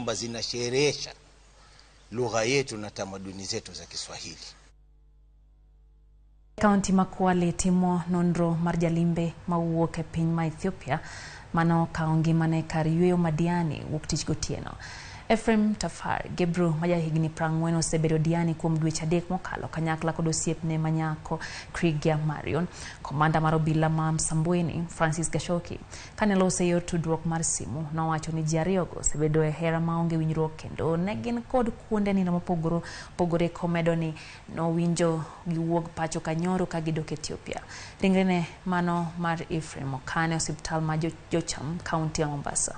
kwamba zinasherehesha lugha yetu na tamaduni zetu za Kiswahili. Kaunti ma Kwale timo nonro mar jalimbe mawuok e piny ma Ethiopia mano kaongi mane kar yweyo Madiani wuok tich gotieno. Ephraim Tafar Gebru maja higni 40 osebedo Diani kuom dweche adek mokalo kanyakla kod osiepne manyako Krigia Marion. Komanda mar obila ma Msambweni Francis Gashoki kane lose yor tudruok mar simu nowacho ni ji ariyogo osebedo e hera maonge winjruok kendo ne gin kod kuonde nindo mopogore komedo ni nowinjo giwuok pacho kanyoro ka gidok Ethiopia. Ringrene mano mar Ephraim okane osiptal ma Jocham kaunti ya Mombasa.